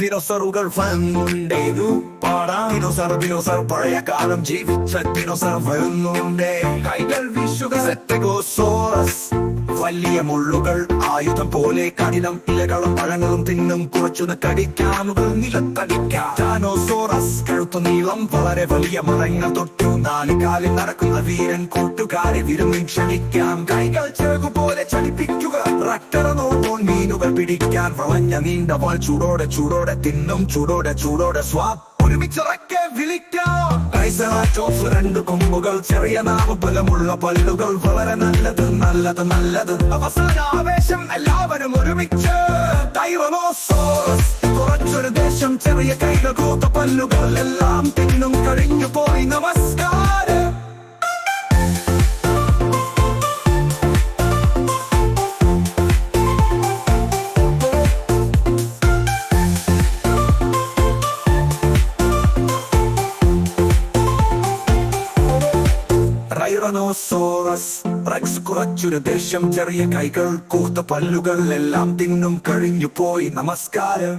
ദിനോസറുകൾ വന്നുണ്ടേതു പാടാം. ദിനോസർ പഴയ കാലം ജീവിച്ച ദിനോസർ വരുന്നുണ്ടേ. കൈകൾ വീശുക സ്റ്റെഗോസോറസ്. വലിയ മുള്ളുകൾ ആയുധം പോലെ കഠിനം. ഇലകളും പഴങ്ങളും തിന്നും കുറച്ചു കടിക്കാനുകൾ നിലത്തടിക്കാം. ടാനോസോറസ് കഴുത്തു നീളം വളരെ വലിയ മരങ്ങൾ തൊട്ടു. 4 കാലിൽ നടക്കുന്ന വീരൻ കൂട്ടുകാരെ വിരുന്നിൽ ക്ഷണിക്കാം. കൈകൾ ചെറുപോലെ ചലിപ്പിക്കുക. റക്ടറനോപ്പോൾ മീനുകൾ പിടിക്കാൻ. വളഞ്ഞ നീണ്ട വാൾ ചൂടോടെ തിന്നും. ചൂടോടെ സ്വാദ് ഒരുമിച്ചിറക്കെ വിളിക്കാം. ട്രൈസെറാറ്റോപ്സ് 2 കൊമ്പുകൾ, ചെറിയ നാവ്, ബലമുള്ള പല്ലുകൾ. വളരെ നല്ലത്. അവസാന ആവേശം എല്ലാവരും ഒരുമിച്ച്. ടൈറനോസോറസ് കുറച്ചൊരു ദേശം, ചെറിയ കൈകൾ, കൂത്ത പല്ലുകൾ. എല്ലാം തിന്നും കഴിഞ്ഞു പോയി. നമസ്കാരം. ടൈറനോസോറസ് റെക്സ് കുറച്ചൊരു ദേശം, ചെറിയ കൈകൾ, കൂർത്ത പല്ലുകൾ. എല്ലാം തിന്നും കഴിഞ്ഞു പോയി. നമസ്കാരം.